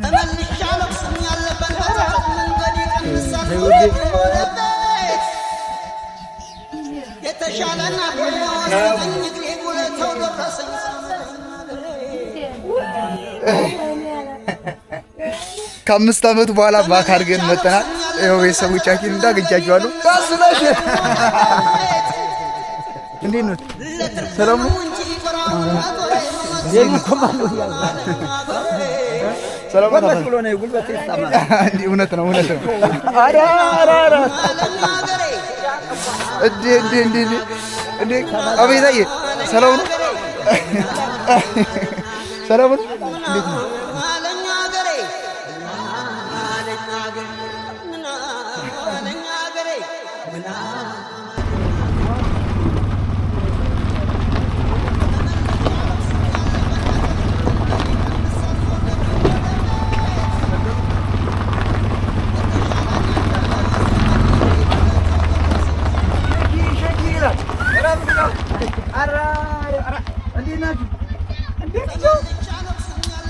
ተመልሻለሁ ያለበት መንገድ ይቀንሳል የተሻለና እግሬ ጉለተው ደረሰኝ ከአምስት ዓመት በኋላ ባካር ግን መጠናል። ይኸው ቤተሰቦቻችን እንዳገጃቸዋለሁ። ታስነሽ እንዴት ነው? ሰላም ነው? ሰላም እውነት ነው። ኧረ እንዴ አቤታዬ ሰላም ነው? ሰላም ነው? እንዴት ነው?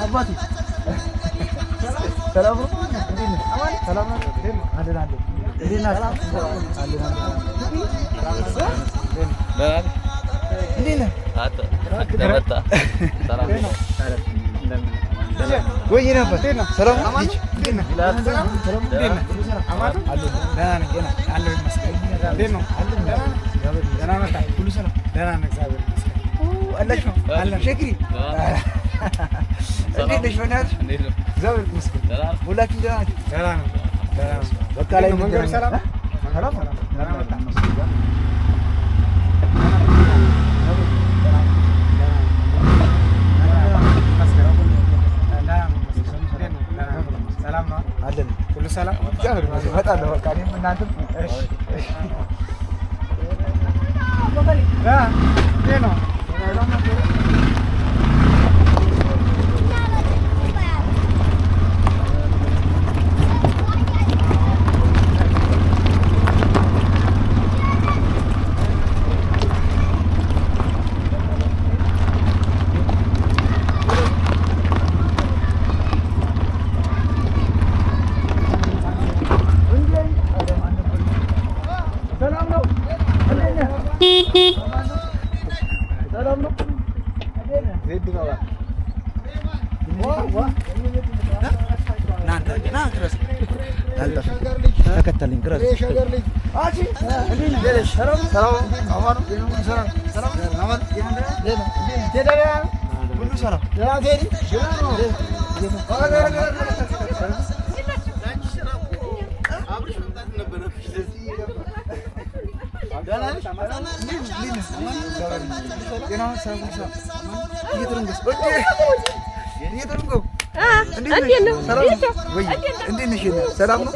አባቴ ሰላም ነው? ሰላም ነው? አለን እንዴት ናችሁ? ወይ ነበር ሰላም ነው? እንዴት ነሽ? እግዚአብሔር ይመስገን። ሁላችሁም ደህና ናችሁ? በቃ ላይ መንገድ ሰላም አለን። ሁሉ ሰላም እግዚአብሔር ይመስገን። እመጣለሁ በቃ እኔም እናንተም ነው ተከተልኝ ቅረጽ ሰላም ነው?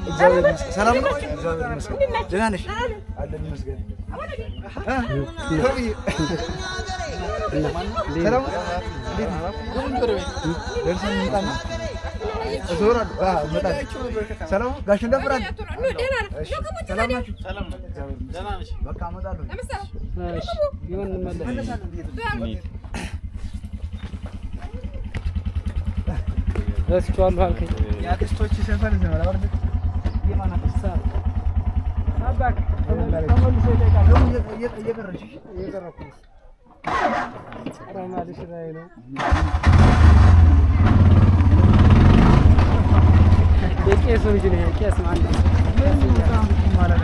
እግዚአብሔር ይመስገን። ሰላም ነው? እግዚአብሔር ይመስገን። ደህና ነሽ? አለን ይመስገን። ሰላም ሰላም ጋሽ እንደፍራል። ሰላም ናችሁ? በቃ እመጣለሁ። ረስቼዋለሁ አልከኝ። የአክስቶች ሰፈር ነው አይደል? የማናፈሳ አባክ ተመልሶ ይጠይቃል። እየቀረሽ እየቀረኩ ረማልሽ ላይ ነው የቄሱ ልጅ ነው። ቄስ ማለት ማለት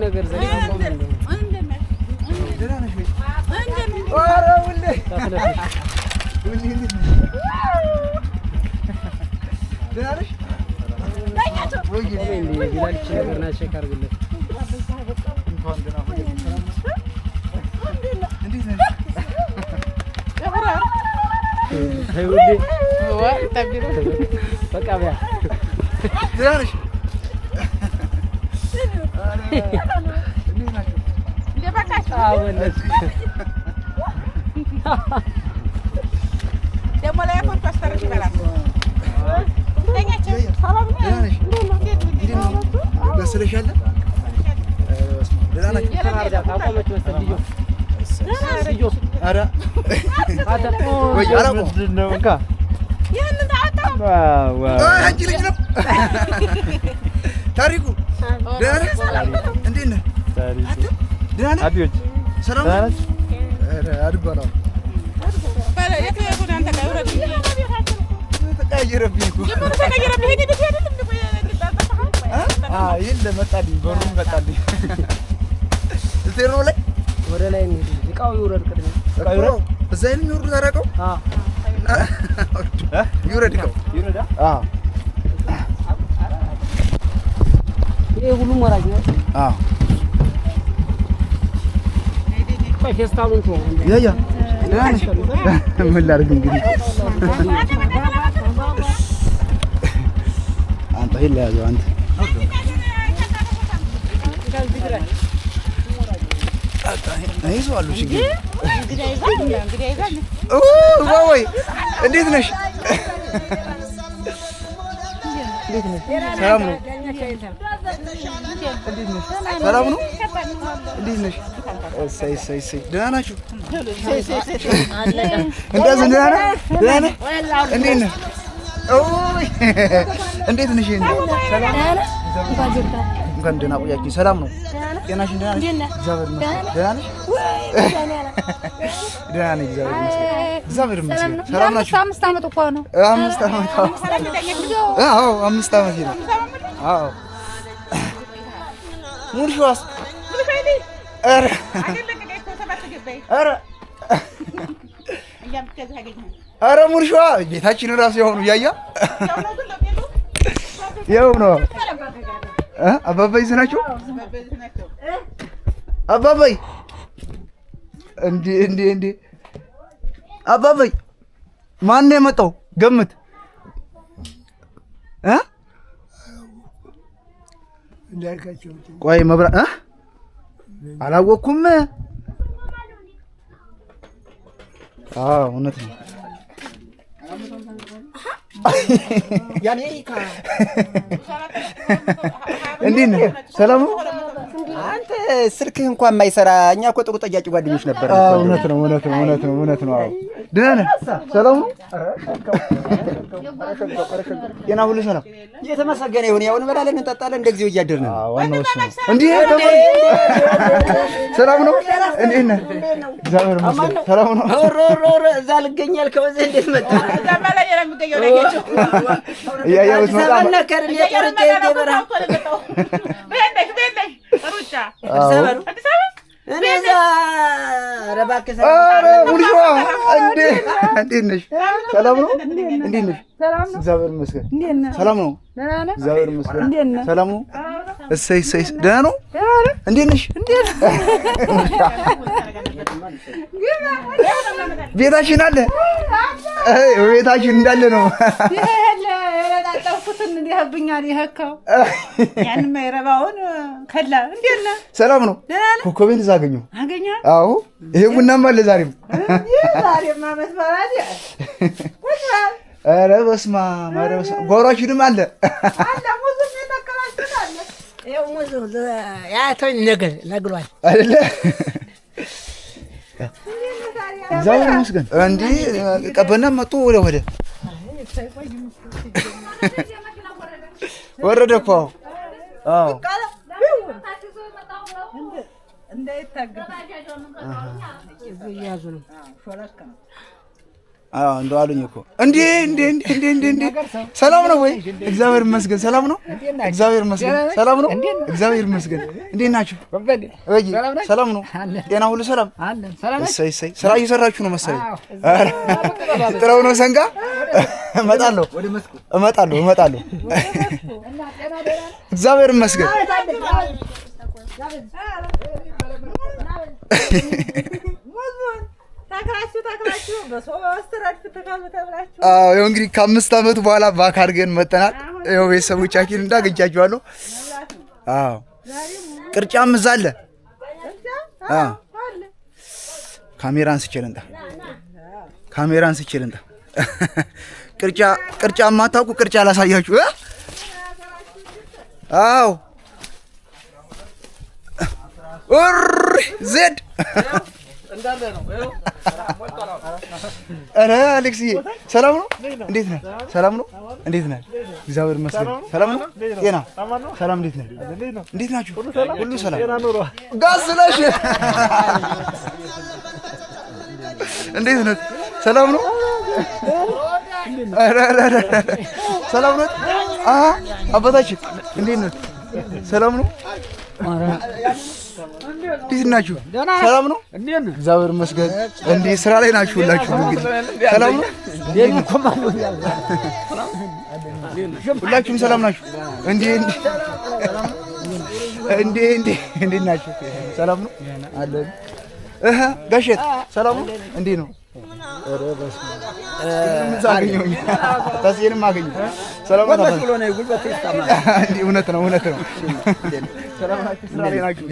ነገር ዘዴ ቆም ደህና ነሽ ወይ? ኧረ ውሌ ውሌ ደህና ነሽ? ወይ ቢላልች ነገር ናቸው ካርግለት እንኳን ደህና ሆይ። እንዴት ነሽ? አይውዴ ታቢሩ በቃ ቢያ ደህና ነሽ? ደግሞ ላይ አቆጣ አስተርሽ ይበላል ተኛቸው ሰላም ነው ደስለሻል ደህና ነሽ አቆመች መሰል ልጆ ኧረ ወይ አላቆ ነው እንካ ያን ታጣ ዋው አንቺ ልጅ ነው ታሪኩ ደህና ነህ እንዴት ነህ ደህና ነህ አብዮች ሰላም ነህ ኧረ አድባራ ባለ የከየኩን አንተ ጋውረት ተቀየረብኝ እኮ ተቀየረብኝ ሄደ ሄደ አይደለም ይሄን ለመጣልኝ በሩን መጣልኝ እቴሮ ላይ ወደ ላይ እንሂድ እቃው ይውረድ ቅድም እቃው ይውረድ እዛ የሚወርዱ ታረቀው ይውረድ እቃው ይውረዳ ይሄ ሁሉም ወራጅ ነው ቆይ ፌስታሉን ተው ያያ ደህና ነሽ ምን ላድርግ እንግዲህ አንተ ሄለ ያዘው አንተ አይዞህ ችግር ወይ እንዴት ነሽ? ሰላም ነው? ሰላም ነው? እንዴት ነሽ? እሰይ እሰይ እሰይ ደህና ናችሁ? እንደዚህ ደህና ነህ? ደህና ነህ? እንዴት ነህ? እንዴት ነሽ? ሰላም ነህ? እንኳን ደህና ቆያችሁ። ሰላም ነው? ጤናሽን ደህና ነሽ? እግዚአብሔር ይመስገን። ደህና ነሽ? ደህና ነኝ እግዚአብሔር ይመስገን። ሰላም ናችሁ? 5 ዓመት እኮ ነው 5 ዓመት አዎ 5 ዓመት ነው። አዎ ሙልሽዋስ ኧረ ኧረ ኧረ ሙልሽዋ ቤታችን እራሱ የሆኑ እያያ ያው ነው አባባይ ናቸው አባባይ እንዴ አባባይ ማን ነው የመጣው? ገምት ቆይ መብራት አላወኩም። እውነት ነው። የአሜሪካ እንዴት ነህ? ሰላም ነው? አንተ ስልክህ እንኳን የማይሰራ እኛ እኮ ጥሩ ጠያቂ ጓደኞች ነበር። እውነት ነው። አዎ ደህና ነህ? ሰላም ነው? ጤና ሁሉ ሰላም? የተመሰገነ ይሁን። ያው እንበላለን እንጠጣለን፣ እንደ ጊዜው እያደርን ነው። ዋናው እሱ ነው። እንዴ ሰላም ነው? እንዴት ነህ? እግዚአብሔር ይመስገን። ሰላም ነው? እዛ ልገኛል ከወዘ እንዴት መጣ? እዛ ማለት የምገኘው ነገቸው ያያውስ መጣ ሰባነከርን የቀርጨ ይገበራ በእንደሽ ሩጫ አዲስ አበባ እኔዛ ረባከሰ ሙልሽዋ እንዴት ነሽ? ሰላም ነው? እንዴት ነሽ? እግዚአብሔር ይመስገን። ሰላም ነው? እግዚአብሔር ይመስገን። ሰላም ነው? እሰይ ደህና ነው? እንዴት ነሽ? ቤታችን አለ? ቤታችን እንዳለ ነው። ሰላም ነው? ኮከቤን እዛ አገኘሁ። አዎ ይሄ ቡናማ አለ ዛሬም። ኧረ በስመ አብ ጓሯችንም አለ። ያቶኝ ነግሯል አይደለ? እግዚአብሔር ይመስገን። እንዲህ ቀበና መጡ ወደ ወረደ እኮ አዎ እንደው አሉኝ እኮ እንዴ ሰላም ነው ወይ? እግዚአብሔር ይመስገን ሰላም ነው። እግዚአብሔር ይመስገን ሰላም ነው። እግዚአብሔር ይመስገን። እንዴት ናችሁ? ወይ ሰላም ነው። ጤና ሁሉ ሰላም? እሰይ ስራ እየሰራችሁ ነው መሰለኝ። ጥረው ነው ሰንጋ እመጣለሁ። እግዚአብሔር ይመስገን። ያው እንግዲህ ከ5 ዓመት በኋላ ባክ አድርገን መጥተናል። ያው ቤተሰቦቻችን እንዳገኛችኋለሁ። ቅርጫም እዛ አለ። ካሜራ አንስቼ ልንጣ ቅርጫ የማታውቁ ቅርጫ ላሳያችሁ። አዎ ዜድ እንዳለ ነው። ኧረ አሌክስዬ ሰላም ነው? እንዴት ነህ? ሰላም ነው? እንዴት ነህ? እግዚአብሔር ይመስገን ሰላም ነው። ጤና ሰላም። እንዴት ነህ? እንዴት ናችሁ? ሁሉ ሰላም? ጋስለሽ እንዴት ነህ? ሰላም ነው? ኧረ ሰላም ነው። አባታችን እንዴት ነህ? ሰላም ነው? እንዴት ናችሁ? ሰላም ነው? እግዚአብሔር ይመስገን። እንዴ ስራ ላይ ናችሁ ሁላችሁ? እንግዲህ ሰላም ነው? ሁላችሁም ሰላም ናችሁ? እንዴት ናችሁ? ሰላም ነው አለን። ጋሼት ሰላም ነው? እንዴት ነው? ኧረ በስመ አብ አገኘሁኝ። ታስየንም አገኘሁ። ሰላም ነው? እውነት ነው። ሰላም ናችሁ? ስራ ላይ ናችሁ?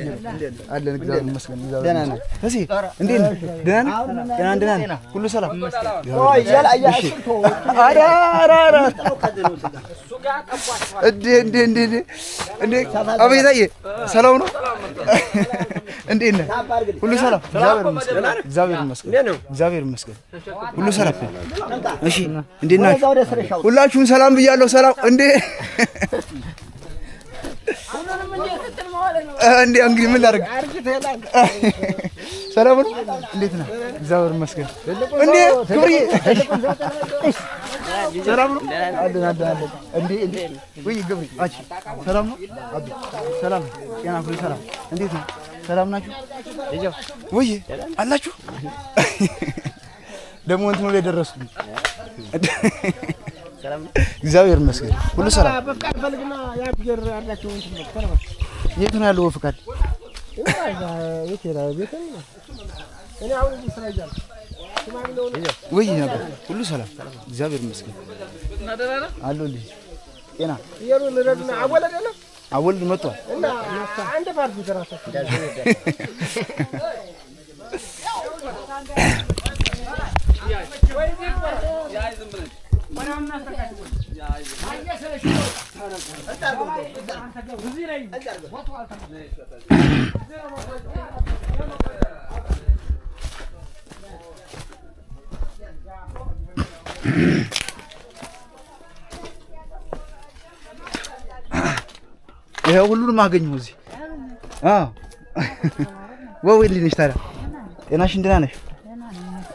አለን እግዚአብሔር ይመስገን። ደህና ነን። እሺ እንዴት ነህ? ደህና ነህ? ሁሉ ሰላም? አቤታዬ ሰላም ነው? እንዴት ነህ? ሁሉ ሰላም? እግዚአብሔር ይመስገን። ሁሉ ሰላም? እሺ እንዴት ናችሁ? ሁላችሁም ሰላም ብያለሁ። ሰላም እንዴ እንግዲህ ምን ላድርግ? ሰላም ነው? እንዴት ነህ? እግዚአብሔር ይመስገን። እንዴ ክብርዬ ሰላም ነው? አለን። እንዴ ወይ ክብርዬ አንቺ ሰላም ነው? አቢ ሰላም፣ ጤና ሁሉ ሰላም? እንዴት ነው? ሰላም ናችሁ? ወይ አላችሁ? ደግሞ እንትኑ ላይ ደረስኩኝ። እግዚአብሔር ይመስገን ሁሉ ሰላም። የት ነው ያለው ፍቃድ? ወይ ነበር ሁሉ ሰላም እግዚአብሔር ይመስገን አለሁልህ። ጤና አወልድ መጥቷል እና አንድ ፓርቲ ተራሳ ይሄ ሁሉንም አገኘሁ እዚህ። ወይ እንዴት ነሽ ታዲያ? ጤናሽን ደህና ነሽ?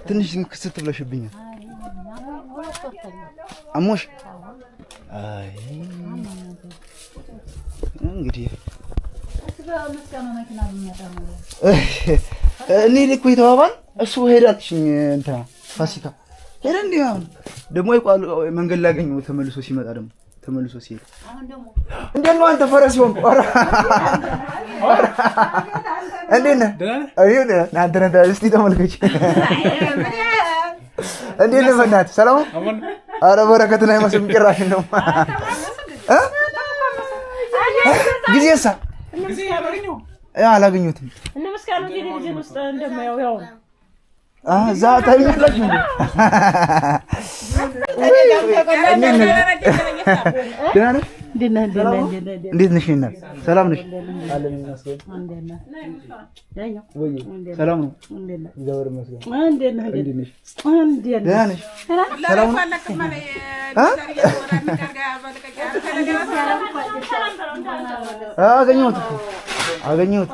ትንሽ ክስት ብለሽብኛል። አሞሽ? አይ እንግዲህ እኔ ልክ የተባባል እሱ ሄዳልሽኝ እንትና ፋሲካ ሄደ እንዴ? አሁን ደግሞ መንገድ ላይ አገኘሁ ተመልሶ ሲመጣ ደግሞ ተመልሶ ሲሄድ እንዴት ነው አንተ ፈረስ ሆንኩ? እንዴት ነህ? አንተ ነህ እስቲ ተመልከች። እንዴት ነህ? በእናትህ ሰላም ነው? ኧረ በረከትን አይመስልም ጭራሽ ነው። ጊዜሳ አላገኘሁትም። እዛ ታይኛላችሁ እንዴ? ደህና ነሽ? እንዴት ነሽ? ሰላም ነሽ? አለን ይመስገን። ሰላም ነው? እግዚአብሔር ይመስገን። እንዴት ነሽ? ደህና ነሽ? ሰላም ነው? አገኘሁት።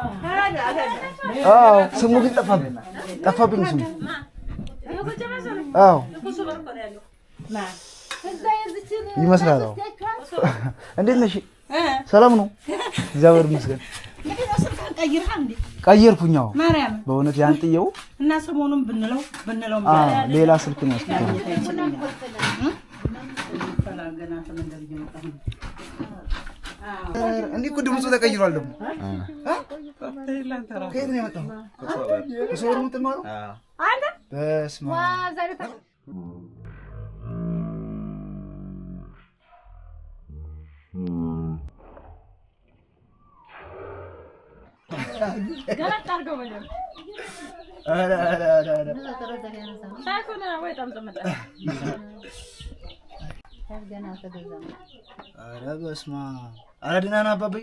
አዎ ስሙ ግን ጠፋብኝ ስሙ። አዎ ይመስላል። እንዴት ነሽ? ሰላም ነው? እግዚአብሔር ይመስገን። ቀየርኩኝ። አዎ በእውነት ያን ጥየው እና ሰሞኑን ብንለው ሌላ ስልክ ነው ያስኩት። እንዲህ እኮ ድምፁ ተቀይሯል። ደግሞ ከየት ነው የመጣው? ከሰው ነው የምትማረው? በስመ አብ ገለጥ አድርገው በለው። ሳይሆን ወይ ጠምጥም ኧረ በስመ አብ ኧረ ደህና ነህ አባቤ?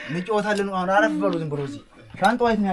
እንጫወታለን። አሁን አረፍ በሉ ዝም ብሎ እዚህ ሻንጣው የት ነው?